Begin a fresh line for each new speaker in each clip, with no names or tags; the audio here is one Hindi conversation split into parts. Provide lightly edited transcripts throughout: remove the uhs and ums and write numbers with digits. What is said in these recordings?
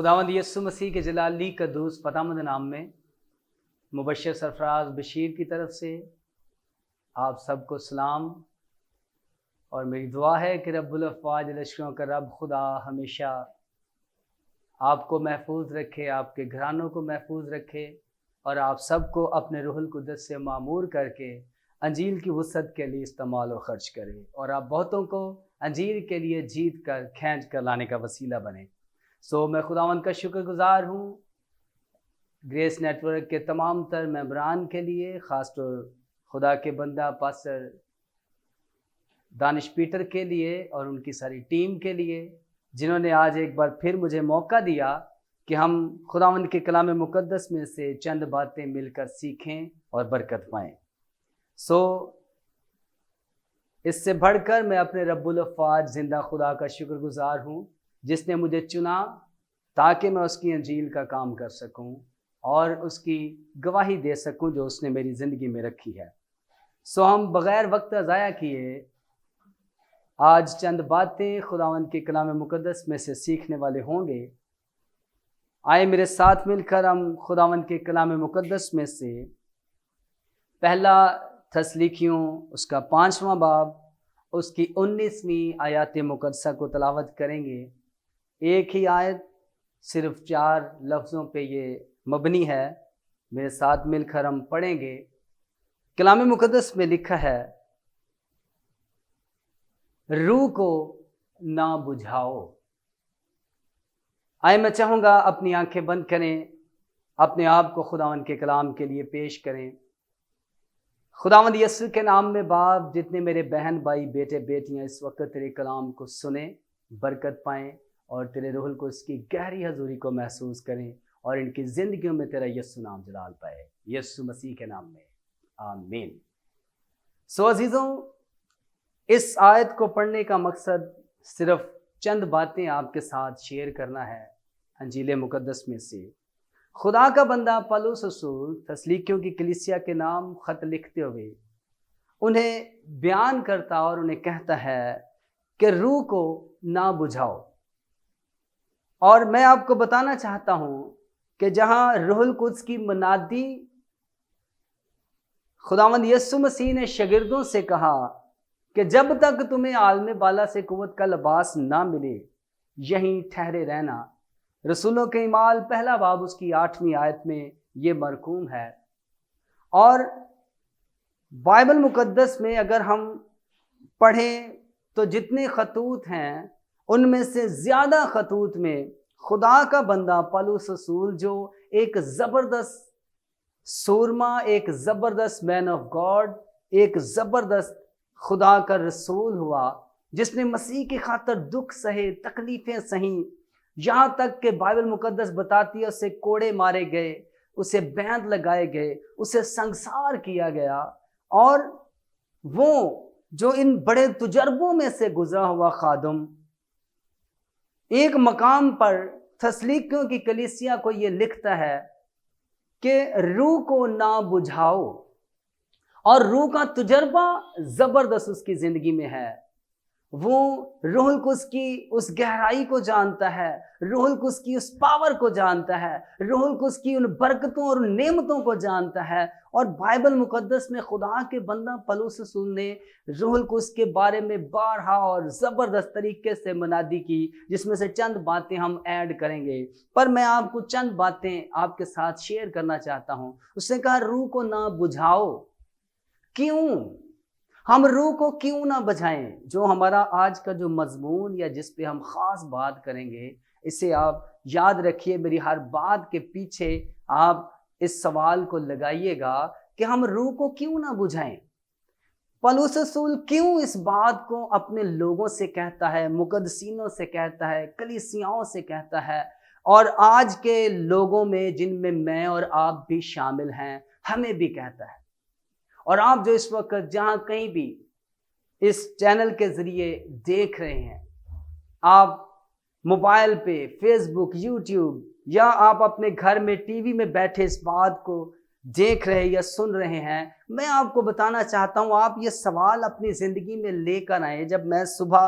खुदावंद यीशु मसीह के जलाली कद्दूस फतामद नाम में मुबश्शिर सरफराज बशीर की तरफ से आप सबको सलाम। और मेरी दुआ है कि रब्बुल अफ़वाज लश्करों का रब खुदा हमेशा आपको महफूज रखे, आपके घरानों को महफूज रखे और आप सबको अपने रूहुल कुद्दस से मामूर करके अंजील की वुसअत के लिए इस्तेमाल और खर्च करे और आप बहुतों को अंजील के लिए जीत कर खींच कर लाने का वसीला बने। मैं खुदावंद का शुक्रगुजार हूँ ग्रेस नेटवर्क के तमाम तर मेंबरान के लिए, ख़ासतौर खुदा के बंदा पास्टर दानिश पीटर के लिए और उनकी सारी टीम के लिए, जिन्होंने आज एक बार फिर मुझे मौका दिया कि हम खुदावंद के कलाम मुक़द्दस में से चंद बातें मिलकर सीखें और बरकत पाएँ। इससे बढ़कर मैं अपने रब्बुल अफ़वाज ज़िंदा खुदा का शुक्रगुजार हूँ जिसने मुझे चुना ताकि मैं उसकी अंजील का काम कर सकूं और उसकी गवाही दे सकूं जो उसने मेरी ज़िंदगी में रखी है। हम बग़ैर वक्त ज़ाया किए आज चंद बातें खुदावंद के कलाम मुक़द्दस में से सीखने वाले होंगे। आए मेरे साथ मिलकर हम खुदावंद के कलाम मुक़द्दस में से पहला थस्सलुनीकियों उसका 5वां बाब उसकी 19वीं आयत मुक़द्दसा को तलावत करेंगे। एक ही आयत, सिर्फ 4 लफ्ज़ों पे ये मबनी है। मेरे साथ मिलकर हम पढ़ेंगे। कलाम मुक़द्दस में लिखा है, रूह को ना बुझाओ। आए मैं चाहूँगा अपनी आंखें बंद करें, अपने आप को खुदावंद के कलाम के लिए पेश करें। खुदावंद यीशु के नाम में बाप, जितने मेरे बहन भाई बेटे बेटियां इस वक्त तेरे कलाम को सुने, बरकत पाएं और तेरे रूहुल को इसकी गहरी हजूरी को महसूस करें और इनकी ज़िंदगियों में तेरा यीशु नाम जलाल पाए, यीशु मसीह के नाम में, आमीन। अजीज़ों, इस आयत को पढ़ने का मकसद सिर्फ चंद बातें आपके साथ शेयर करना है। अंजील मुक़द्दस में से खुदा का बंदा पौलुस रसूल थस्सलुनीकियों की कलीसिया के नाम ख़त लिखते हुए उन्हें बयान करता और उन्हें कहता है कि रूह को ना बुझाओ। और मैं आपको बताना चाहता हूं कि जहां रूहुल कुद्स की मुनादी खुदावंद यीशु मसीह ने शागिर्दों से कहा कि जब तक तुम्हें आलम बाला से कुव्वत का लिबास ना मिले यहीं ठहरे रहना, रसूलों के ईमाल पहला बाब उसकी 8वीं आयत में ये मरकूम है। और बाइबल मुक़द्दस में अगर हम पढ़ें तो जितने खतूत हैं उनमें से ज़्यादा खतूत में खुदा का बंदा पौलुस रसूल, जो एक ज़बरदस्त सूरमा, एक ज़बरदस्त मैन ऑफ गॉड, एक ज़बरदस्त खुदा का रसूल हुआ, जिसने मसीह की खातर दुख सहे, तकलीफ़ें सही, यहाँ तक कि बाइबल मुक़द्दस बताती है उसे कोड़े मारे गए, उसे बैंड लगाए गए, उसे संसार किया गया। और वो जो इन बड़े तजुर्बों में से गुजरा हुआ खादम एक मकाम पर थस्सलुनीकियों की कलीसिया को ये लिखता है कि रूह को ना बुझाओ। और रूह का तजुर्बा ज़बरदस्त उसकी ज़िंदगी में है। वो रूहुल कुद्स की उस गहराई को जानता है, रूहुल कुद्स की उस पावर को जानता है, रूहुल कुद्स की उन बरकतों और नेमतों को जानता है। और बाइबल मुक़द्दस में खुदा के बंदा पौलुस रसूल ने रूहुल कुद्स के बारे में बारहा और ज़बरदस्त तरीके से मुनादी की, जिसमें से चंद बातें हम ऐड करेंगे। पर मैं आपको चंद बातें आपके साथ शेयर करना चाहता हूँ। उसने कहा रूह को ना बुझाओ। क्यों? हम रूह को क्यों ना बुझाएं? जो हमारा आज का जो मजमून या जिस पे हम ख़ास बात करेंगे, इसे आप याद रखिए। मेरी हर बात के पीछे आप इस सवाल को लगाइएगा कि हम रूह को क्यों ना बुझाएं। पौलुस रसूल क्यों इस बात को अपने लोगों से कहता है, मुक़द्दसीनों से कहता है, कलीसियाओं से कहता है, और आज के लोगों में जिनमें मैं और आप भी शामिल हैं, हमें भी कहता है। और आप जो इस वक्त जहां कहीं भी इस चैनल के जरिए देख रहे हैं, आप मोबाइल पे, फेसबुक, यूट्यूब, या आप अपने घर में टीवी में बैठे इस बात को देख रहे या सुन रहे हैं, मैं आपको बताना चाहता हूं, आप ये सवाल अपनी ज़िंदगी में लेकर आए। जब मैं सुबह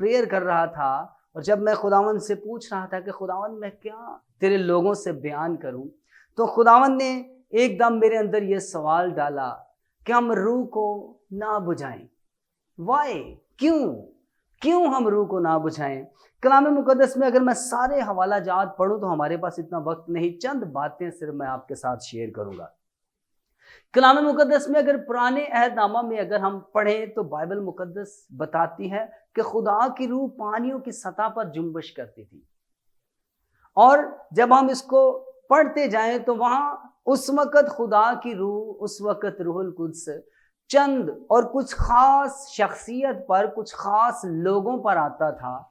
प्रेयर कर रहा था और जब मैं खुदावंद से पूछ रहा था कि खुदावंद मैं क्या तेरे लोगों से बयान करूं, तो खुदावंद ने एकदम मेरे अंदर ये सवाल डाला कि हम रूह को ना बुझाएं। वाई, क्यों क्यों हम रूह को ना बुझाएं? कलाम मुकद्दस में अगर मैं सारे हवाला जात पढ़ूं तो हमारे पास इतना वक्त नहीं, चंद बातें सिर्फ मैं आपके साथ शेयर करूंगा। कलाम मुकद्दस में अगर पुराने अहदनामा में अगर हम पढ़ें तो बाइबल मुकद्दस बताती है कि खुदा की रूह पानियों की सतह पर जुम्बिश करती थी, और जब हम इसको पढ़ते जाएं तो वहां उस वक़्त खुदा की रूह, उस वक़्त रूहुल कुद्स चंद और कुछ खास शख्सियत पर, कुछ खास लोगों पर आता था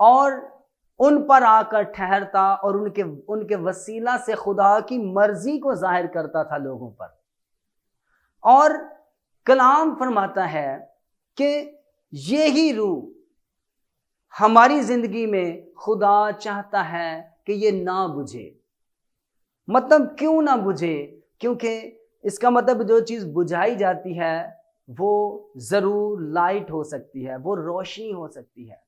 और उन पर आकर ठहरता और उनके उनके वसीला से खुदा की मर्जी को जाहिर करता था लोगों पर। और कलाम फरमाता है कि यही रूह हमारी जिंदगी में खुदा चाहता है कि ये ना बुझे। मतलब क्यों ना बुझे? क्योंकि इसका मतलब जो चीज़ बुझाई जाती है वो ज़रूर लाइट हो सकती है, वो रोशनी हो सकती है,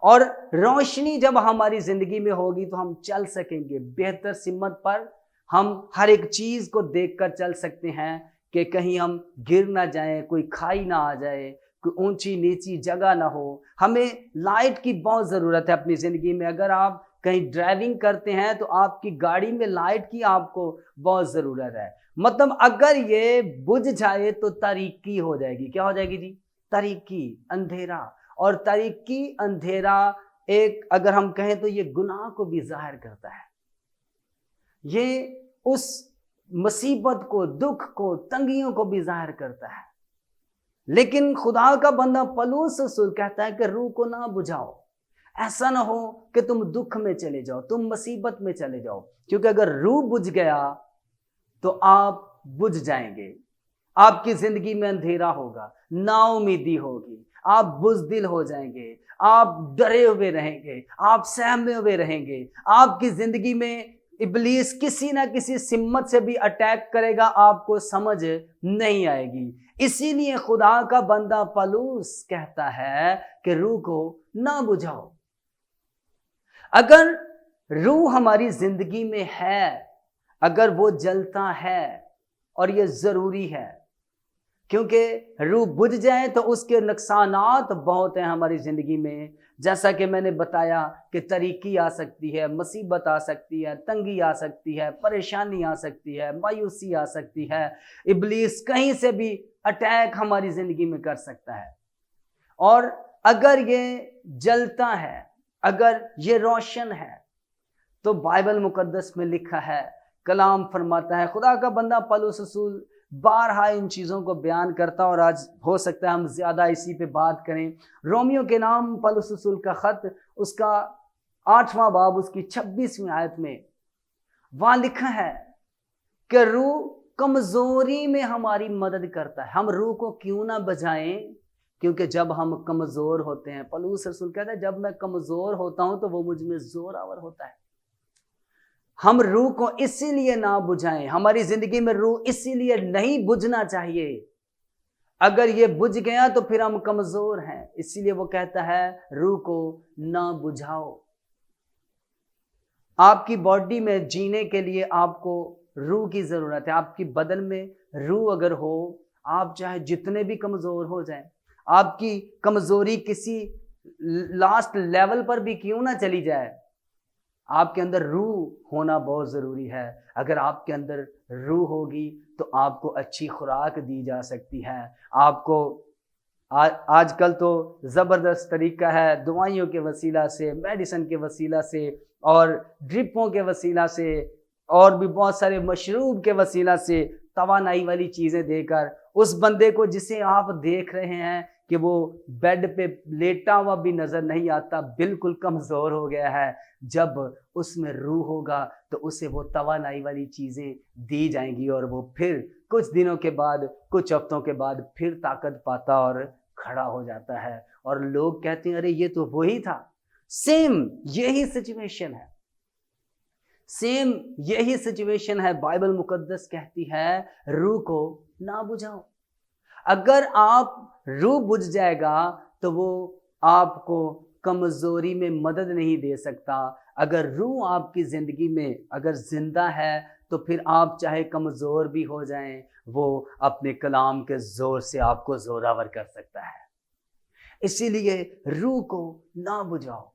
और रोशनी जब हमारी ज़िंदगी में होगी तो हम चल सकेंगे बेहतर सिमत पर। हम हर एक चीज़ को देखकर चल सकते हैं कि कहीं हम गिर ना जाएं, कोई खाई ना आ जाए, कोई ऊंची नीची जगह ना हो। हमें लाइट की बहुत ज़रूरत है अपनी ज़िंदगी में। अगर आप कहीं ड्राइविंग करते हैं तो आपकी गाड़ी में लाइट की आपको बहुत ज़रूरत है। मतलब अगर ये बुझ जाए तो तारीकी हो जाएगी। क्या हो जाएगी जी? तारीकी, अंधेरा। और तारीकी, अंधेरा एक अगर हम कहें तो ये गुनाह को भी जाहिर करता है। ये उस मुसीबत को, दुख को, तंगियों को भी जाहिर करता है। लेकिन खुदा का बंदा पौलुस रसूल कहता है कि रूह को ना बुझाओ। ऐसा ना हो कि तुम दुख में चले जाओ, तुम मुसीबत में चले जाओ, क्योंकि अगर रूह बुझ गया तो आप बुझ जाएंगे। आपकी जिंदगी में अंधेरा होगा, नाउमीदी होगी, आप बुज़दिल हो जाएंगे, आप डरे हुए रहेंगे, आप सहमे हुए रहेंगे। आपकी जिंदगी में इब्लीस किसी ना किसी सिम्मत से भी अटैक करेगा, आपको समझ नहीं आएगी। इसीलिए खुदा का बंदा पौलुस कहता है कि रूह को ना बुझाओ। अगर रूह हमारी जिंदगी में है, अगर वो जलता है, और ये जरूरी है, क्योंकि रूह बुझ जाए तो उसके नुकसानात बहुत हैं हमारी ज़िंदगी में। जैसा कि मैंने बताया कि तरीकी आ सकती है, मुसीबत आ सकती है, तंगी आ सकती है, परेशानी आ सकती है, मायूसी आ सकती है। इब्लीस कहीं से भी अटैक हमारी ज़िंदगी में कर सकता है। और अगर ये जलता है, अगर ये रोशन है, तो बाइबल मुकद्दस में लिखा है, कलाम फरमाता है, खुदा का बंदा पौलुस रसूल बारहा इन चीज़ों को बयान करता, और आज हो सकता है हम ज़्यादा इसी पे बात करें। रोमियो के नाम पौलुस रसूल का ख़त, उसका 8वां बाब, उसकी 26वीं आयत में वहाँ लिखा है कि रूह कमज़ोरी में हमारी मदद करता है। हम रूह को क्यों ना बजाएं? क्योंकि जब हम कमज़ोर होते हैं, पौलुस रसूल कहता है, जब मैं कमज़ोर होता हूँ तो वो मुझ में ज़ोरावर होता है। हम रूह को इसीलिए ना बुझाएं, हमारी जिंदगी में रूह इसीलिए नहीं बुझना चाहिए। अगर ये बुझ गया तो फिर हम कमजोर हैं। इसीलिए वो कहता है रूह को ना बुझाओ। आपकी बॉडी में जीने के लिए आपको रूह की जरूरत है। आपकी बदन में रूह अगर हो, आप चाहे जितने भी कमजोर हो जाएं, आपकी कमजोरी किसी लास्ट लेवल पर भी क्यों ना चली जाए, आपके अंदर रूह होना बहुत ज़रूरी है। अगर आपके अंदर रूह होगी तो आपको अच्छी खुराक दी जा सकती है। आपको आजकल तो ज़बरदस्त तरीका है, दवाइयों के वसीला से, मेडिसिन के वसीला से, और ड्रिपों के वसीला से, और भी बहुत सारे मशरूब के वसीला से तवानाई वाली चीज़ें देकर उस बंदे को जिसे आप देख रहे हैं कि वो बेड पे लेटा हुआ भी नज़र नहीं आता, बिल्कुल कमज़ोर हो गया है, जब उसमें रूह होगा तो उसे वो तवानाई वाली चीज़ें दी जाएंगी, और वो फिर कुछ दिनों के बाद, कुछ हफ्तों के बाद फिर ताकत पाता और खड़ा हो जाता है, और लोग कहते हैं अरे ये तो वही था। सेम यही सिचुएशन है, सेम यही सिचुएशन है। बाइबल मुकद्दस कहती है रूह को ना बुझाओ। अगर आप रूह बुझ जाएगा तो वो आपको कमजोरी में मदद नहीं दे सकता। अगर रूह आपकी जिंदगी में अगर जिंदा है तो फिर आप चाहे कमजोर भी हो जाएं, वो अपने कलाम के जोर से आपको जोरावर कर सकता है। इसीलिए रूह को ना बुझाओ।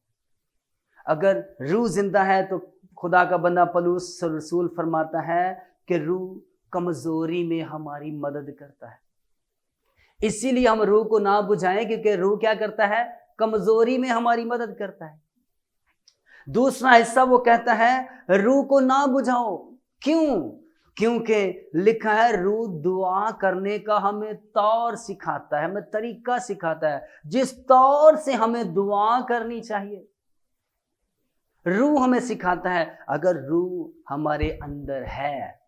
अगर रूह जिंदा है तो खुदा का बंदा पौलुस रसूल फरमाता है कि रूह कमजोरी में हमारी मदद करता है। इसीलिए हम रूह को ना बुझाएं, क्योंकि रूह क्या करता है? कमजोरी में हमारी मदद करता है। दूसरा हिस्सा वो कहता है रूह को ना बुझाओ। क्यों? क्योंकि लिखा है रूह दुआ करने का हमें तौर सिखाता है, हमें तरीका सिखाता है, जिस तौर से हमें दुआ करनी चाहिए रूह हमें सिखाता है। अगर रूह हमारे अंदर है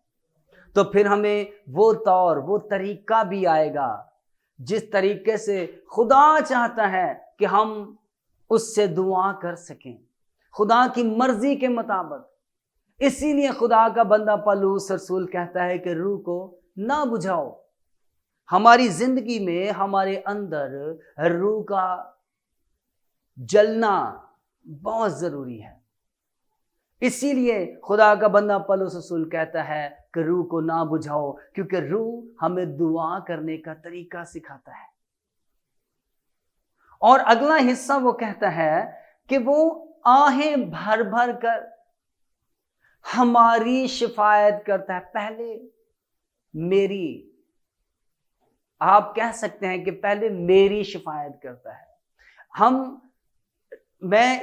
तो फिर हमें वो तौर, वो तरीका भी आएगा जिस तरीके से खुदा चाहता है कि हम उससे दुआ कर सकें, खुदा की मर्जी के मुताबिक। इसीलिए खुदा का बंदा पौलुस रसूल कहता है कि रूह को ना बुझाओ। हमारी जिंदगी में हमारे अंदर रूह का जलना बहुत जरूरी है। इसीलिए खुदा का बंदा पौलुस रसूल कहता है कि रूह को ना बुझाओ, क्योंकि रूह हमें दुआ करने का तरीका सिखाता है। और अगला हिस्सा वो कहता है कि वो आहें भर भर कर हमारी शिफायत करता है। पहले मेरी, आप कह सकते हैं कि पहले मेरी शिफायत करता है। मैं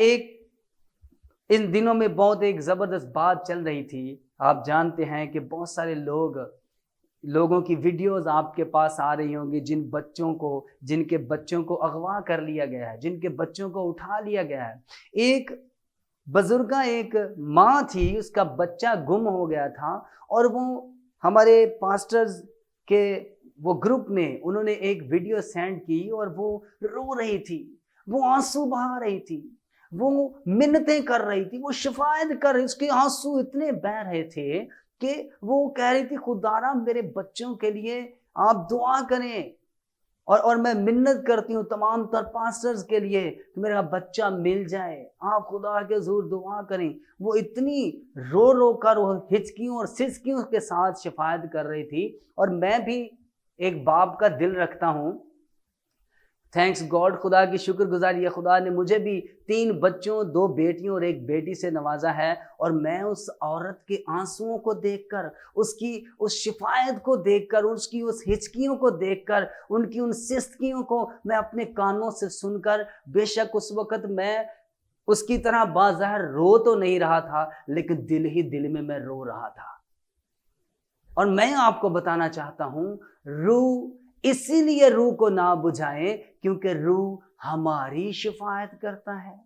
इन दिनों में बहुत एक जबरदस्त बात चल रही थी। आप जानते हैं कि बहुत सारे लोगों की वीडियोस आपके पास आ रही होंगी जिनके बच्चों को अगवा कर लिया गया है, जिनके बच्चों को उठा लिया गया है। एक बुजुर्गा, एक माँ थी, उसका बच्चा गुम हो गया था और वो हमारे पास्टर्स के वो ग्रुप में उन्होंने एक वीडियो सेंड की और वो रो रही थी, वो आंसू बहा रही थी, वो मिन्नतें कर रही थी, वो शिफायत कर रही, उसके आंसू इतने बह रहे थे कि वो कह रही थी खुदारा मेरे बच्चों के लिए आप दुआ करें। और मैं मिन्नत करती हूँ तमाम तर पास्टर्स के लिए कि मेरा बच्चा मिल जाए, आप खुदा के हुजूर दुआ करें। वो इतनी रो रो कर वो हिचकियों और सिसकियों के साथ शिफायत कर रही थी। और मैं भी एक बाप का दिल रखता हूँ, थैंक्स गॉड, खुदा की शुक्रगुजारी है, खुदा ने मुझे भी 3 बच्चों, 2 बेटियों और 1 बेटी से नवाजा है। और मैं उस औरत के आंसुओं को देखकर, उसकी उस शिफायत को देखकर, उसकी उस हिचकियों को देखकर, उनकी उन सिसकियों को मैं अपने कानों से सुनकर, बेशक उस वक्त मैं उसकी तरह बाज़ाहिर रो तो नहीं रहा था, लेकिन दिल ही दिल में मैं रो रहा था। और मैं आपको बताना चाहता हूं, इसीलिए रूह को ना बुझाएं क्योंकि रूह हमारी शिफायत करता है।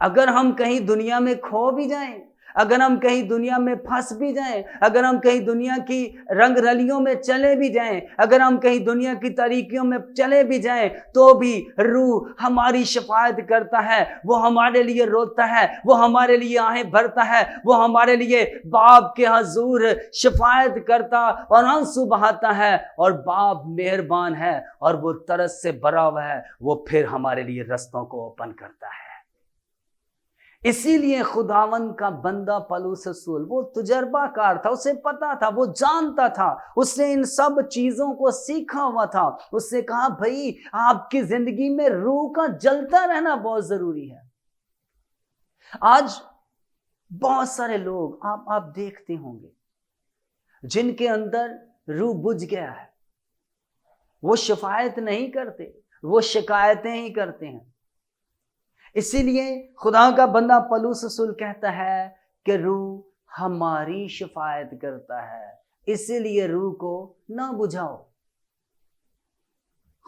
अगर हम कहीं दुनिया में खो भी जाएं, अगर हम कहीं दुनिया में फंस भी जाएं, अगर हम कहीं दुनिया की रंग रलियों में चले भी जाएं, अगर हम कहीं दुनिया की तरीकियों में चले भी जाएं, तो भी रूह हमारी शिफायत करता है। वो हमारे लिए रोता है, वो हमारे लिए आहें भरता है, वो हमारे लिए बाप के हुजूर शिफायत करता और आंसू बहाता है। और बाप मेहरबान है और वो तरस से भरा हुआ है, वो फिर हमारे लिए रस्तों को ओपन करता है। इसीलिए खुदावन का बंदा पौलुस रसूल वो तजुर्बाकार था, उसे पता था, वो जानता था, उसने इन सब चीजों को सीखा हुआ था। उसने कहा भाई आपकी जिंदगी में रूह का जलता रहना बहुत जरूरी है। आज बहुत सारे लोग आप देखते होंगे जिनके अंदर रूह बुझ गया है, वो शिफायत नहीं करते, वो शिकायतें ही करते हैं। इसीलिए खुदा का बंदा पौलुस रसूल कहता है कि रूह हमारी शिफायत करता है, इसीलिए रूह को ना बुझाओ।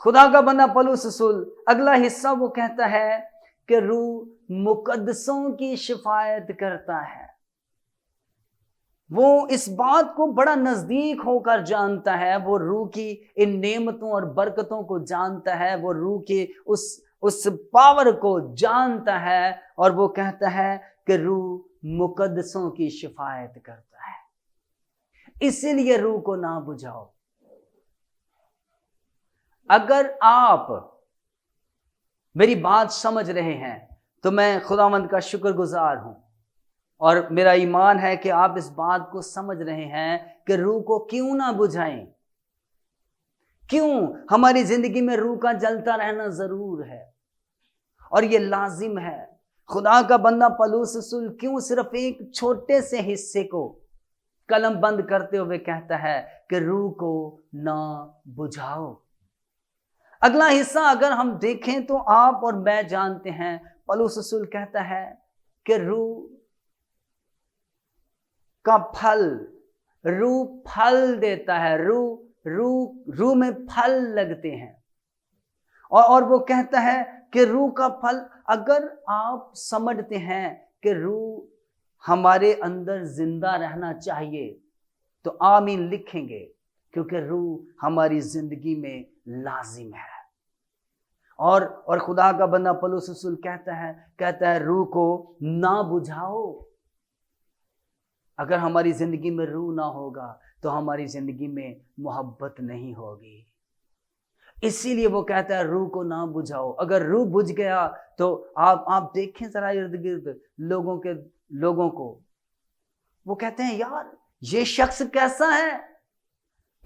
खुदा का बंदा पौलुस रसूल अगला हिस्सा वो कहता है कि रूह मुकद्दसों की शिफायत करता है। वो इस बात को बड़ा नजदीक होकर जानता है, वो रूह की इन नेमतों और बरकतों को जानता है, वो रूह के उस पावर को जानता है। और वो कहता है कि रूह मुकद्दसों की शिफायत करता है, इसीलिए रूह को ना बुझाओ। अगर आप मेरी बात समझ रहे हैं तो मैं खुदावंद का शुक्रगुजार हूं। और मेरा ईमान है कि आप इस बात को समझ रहे हैं कि रूह को क्यों ना बुझाएं। क्यों हमारी जिंदगी में रूह का जलता रहना जरूर है और ये लाजिम है। खुदा का बंदा पौलुस रसूल क्यों सिर्फ एक छोटे से हिस्से को कलम बंद करते हुए कहता है कि रूह को ना बुझाओ। अगला हिस्सा अगर हम देखें तो आप और मैं जानते हैं, पौलुस रसूल कहता है कि रूह का फल, रूह फल देता है, रूह में फल लगते हैं। और वो कहता है कि रूह का फल, अगर आप समझते हैं कि रूह हमारे अंदर जिंदा रहना चाहिए तो आमीन लिखेंगे, क्योंकि रूह हमारी जिंदगी में लाजिम है। और खुदा का बंदा पौलुस रसूल कहता है रूह को ना बुझाओ। अगर हमारी जिंदगी में रूह ना होगा तो हमारी जिंदगी में मोहब्बत नहीं होगी। इसीलिए वो कहता है रूह को ना बुझाओ। अगर रूह बुझ गया तो आप देखें जरा इर्द गिर्द लोगों को, वो कहते हैं यार ये शख्स कैसा है,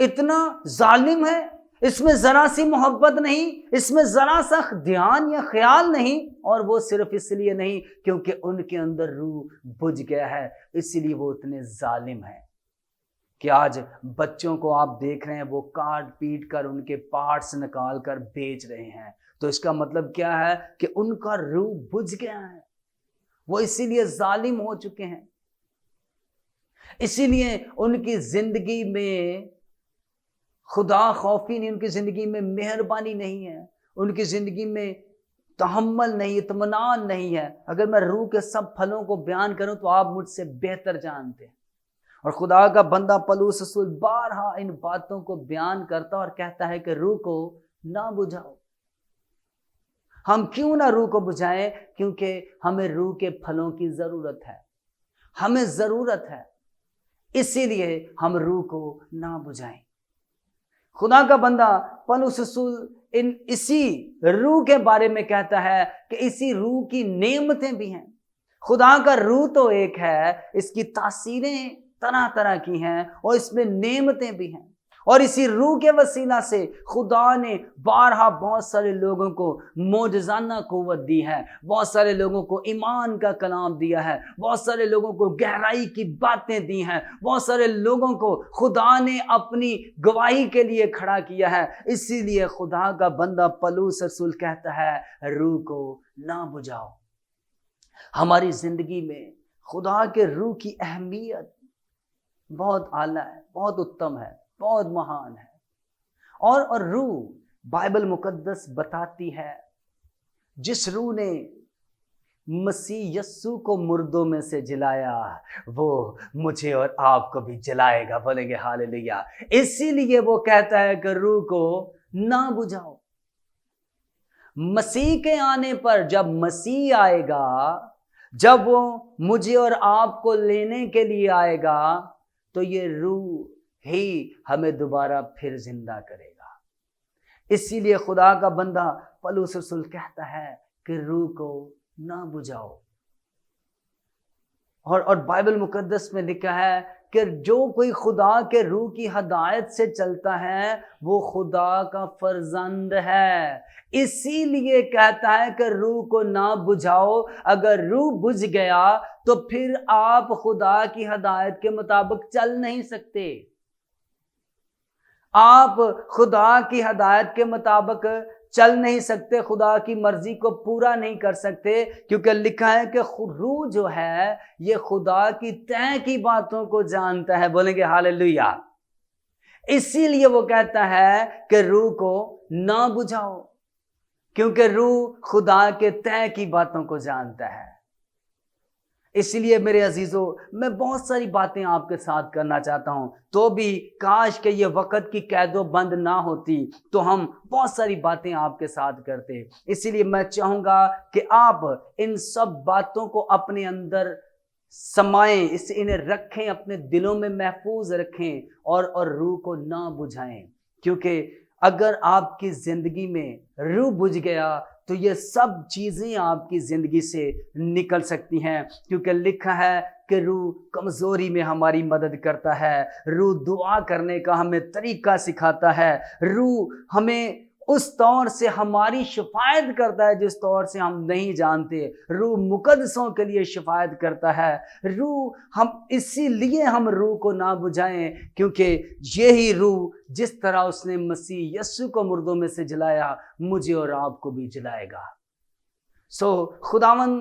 इतना जालिम है, इसमें जरा सी मोहब्बत नहीं, इसमें जरा सा ध्यान या ख्याल नहीं। और वो सिर्फ इसलिए नहीं क्योंकि उनके अंदर रूह बुझ गया है, इसलिए वो इतने जालिम है कि आज बच्चों को आप देख रहे हैं वो काट पीट कर उनके पार्ट्स निकाल कर बेच रहे हैं। तो इसका मतलब क्या है कि उनका रूह बुझ गया है, वो इसीलिए जालिम हो चुके हैं। इसीलिए उनकी जिंदगी में खुदा खौफी नहीं, उनकी जिंदगी में मेहरबानी नहीं है, उनकी जिंदगी में तहम्मुल नहीं, इत्मीनान नहीं है। अगर मैं रूह के सब फलों को बयान करूं तो आप मुझसे बेहतर जानते हैं। और खुदा का बंदा पौलुस रसूल बारहा इन बातों को बयान करता और कहता है कि रूह को ना बुझाओ। हम क्यों ना रूह को बुझाएं? क्योंकि हमें रूह के फलों की जरूरत है, हमें जरूरत है, इसीलिए हम रूह को ना बुझाएं। खुदा का बंदा पौलुस रसूल इसी रूह के बारे में कहता है कि इसी रूह की नेमतें भी हैं। खुदा का रूह तो एक है, इसकी तासीरें तरह तरह की हैं और इसमें नेमतें भी हैं। और इसी रूह के वसीला से खुदा ने बारहा बहुत सारे लोगों को मोजज़ाना कुव्वत दी है, बहुत सारे लोगों को ईमान का कलाम दिया है, बहुत सारे लोगों को गहराई की बातें दी हैं, बहुत सारे लोगों को खुदा ने अपनी गवाही के लिए खड़ा किया है। इसीलिए खुदा का बंदा पौलुस रसूल कहता है रूह को ना बुझाओ। हमारी जिंदगी में खुदा के रूह की अहमियत बहुत आला है, बहुत उत्तम है, बहुत महान है। और रूह बाइबल मुकद्दस बताती है, जिस रूह ने मसीह यस्सु को मुर्दों में से जिलाया वो मुझे और आपको भी जलाएगा। बोलेंगे हालेलुया। इसीलिए वो कहता है कि रूह को ना बुझाओ। मसीह के आने पर, जब मसीह आएगा, जब वो मुझे और आपको लेने के लिए आएगा, तो ये रूह ही हमें दोबारा फिर जिंदा करेगा। इसीलिए खुदा का बंदा पौलुस रसूल कहता है कि रूह को ना बुझाओ। और बाइबल मुकद्दस में लिखा है कि जो कोई खुदा के रूह की हदायत से चलता है वो खुदा का फर्जंद है। इसीलिए कहता है कि रूह को ना बुझाओ। अगर रूह बुझ गया तो फिर आप खुदा की हदायत के मुताबिक चल नहीं सकते, आप खुदा की हदायत के मुताबिक चल नहीं सकते, खुदा की मर्जी को पूरा नहीं कर सकते, क्योंकि लिखा है कि रूह जो है ये खुदा की तय की बातों को जानता है। बोलेंगे हालेलुया। इसीलिए वो कहता है कि रूह को ना बुझाओ, क्योंकि रूह खुदा के तय की बातों को जानता है। इसलिए मेरे अजीजों, मैं बहुत सारी बातें आपके साथ करना चाहता हूं, तो भी काश के ये वक्त की कैदो बंद ना होती तो हम बहुत सारी बातें आपके साथ करते। इसीलिए मैं चाहूंगा कि आप इन सब बातों को अपने अंदर समाएं, इन्हें रखें, अपने दिलों में महफूज रखें और रूह को ना बुझाएं। क्योंकि अगर आपकी जिंदगी में रूह बुझ गया तो ये सब चीज़ें आपकी ज़िंदगी से निकल सकती हैं, क्योंकि लिखा है कि रूह कमज़ोरी में हमारी मदद करता है, रूह दुआ करने का हमें तरीका सिखाता है, रूह हमें उस तौर से हमारी शिफायत करता है जिस तौर से हम नहीं जानते, रूह मुकद्दसों के लिए शिफायत करता है, रूह हम इसीलिए हम रूह को ना बुझाएं, क्योंकि यही रूह जिस तरह उसने मसीह यीशु को मुर्दों में से जलाया, मुझे और आपको भी जलाएगा। खुदावन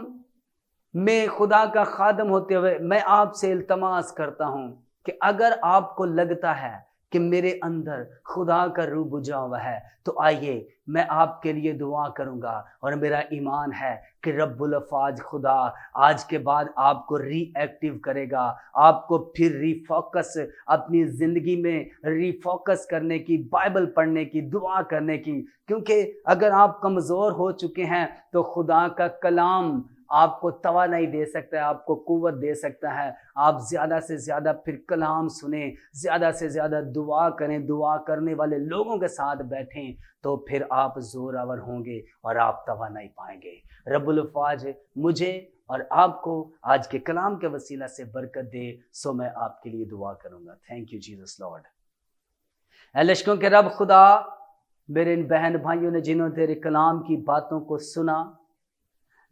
में खुदा का खादम होते हुए मैं आपसे इल्तमास करता हूं कि अगर आपको लगता है कि मेरे अंदर खुदा का रूह बुझा हुआ है, तो आइए मैं आपके लिए दुआ करूंगा, और मेरा ईमान है कि रब्बुल अफ़ाज खुदा आज के बाद आपको रीएक्टिव करेगा, आपको फिर रीफोकस, अपनी ज़िंदगी में रीफोकस करने की, बाइबल पढ़ने की, दुआ करने की, क्योंकि अगर आप कमज़ोर हो चुके हैं तो खुदा का कलाम आपको तवानाई दे सकता है, आपको कुव्वत दे सकता है। आप ज़्यादा से ज़्यादा फिर कलाम सुने, ज़्यादा से ज़्यादा दुआ करें, दुआ करने वाले लोगों के साथ बैठें, तो फिर आप ज़ोरावर होंगे और आप तवानाई पाएंगे। रब्बुल अफ़ाज मुझे और आपको आज के कलाम के वसीला से बरकत दे, सो मैं आपके लिए दुआ करूंगा। Thank you Jesus lord. लश्कों के रब खुदा, मेरे इन बहन भाइयों ने जिन्होंने तेरे कलाम की बातों को सुना,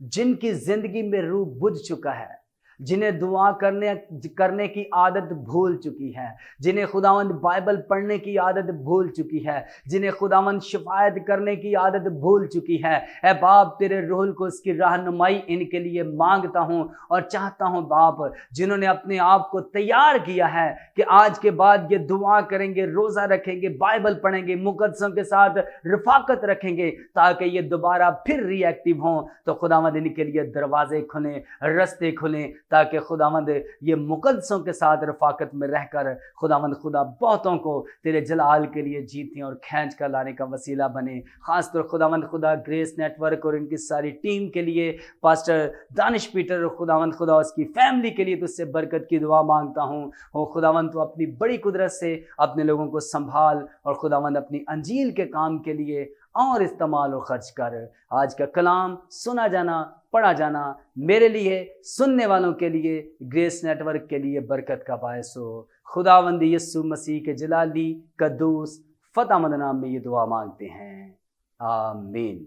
जिनकी जिंदगी में रूह बुझ चुका है, जिन्हें दुआ करने की आदत भूल चुकी है, जिन्हें खुदावंद बाइबल पढ़ने की आदत भूल चुकी है, जिन्हें खुदावंद शिफायत करने की आदत भूल चुकी है, ऐ बाप तेरे रूह को उसकी रहनुमाई इनके लिए मांगता हूँ और चाहता हूँ बाप, जिन्होंने अपने आप को तैयार किया है कि आज के बाद ये दुआ करेंगे, रोज़ा रखेंगे, बाइबल पढ़ेंगे, मुकद्दसों के साथ रफाकत रखेंगे, ताकि ये दोबारा फिर रिएक्टिव हों, तो खुदावंद इनके लिए दरवाजे खुलें, रस्ते खुलें, ताकि खुदावंद ये मुकद्दसों के साथ रफाकत में रहकर खुदावंद खुदा बहुतों को तेरे जलाल के लिए जीतने और खींच कर लाने का वसीला बने। खासतौर खुदावंद खुदा ग्रेस नेटवर्क और इनकी सारी टीम के लिए, पास्टर दानिश पीटर और खुदावंद खुदा उसकी फैमिली के लिए तुझसे बरकत की दुआ मांगता हूँ। और खुदावंद तो अपनी बड़ी कुदरत से अपने लोगों को संभाल, और खुदावंद अपनी अंजील के काम के लिए और इस्तेमाल और खर्च कर। आज का कलाम सुना जाना, पढ़ा जाना मेरे लिए, सुनने वालों के लिए, ग्रेस नेटवर्क के लिए बरकत का बायस हो। खुदावंद यीशु मसीह के जलाली कद्दूस फतामंद नाम में ये दुआ मांगते हैं, आमीन।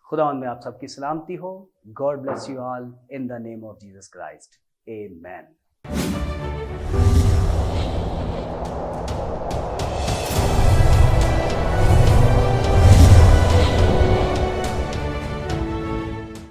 खुदावंद में आप सबकी सलामती हो। God bless you all in the name of Jesus Christ, amen.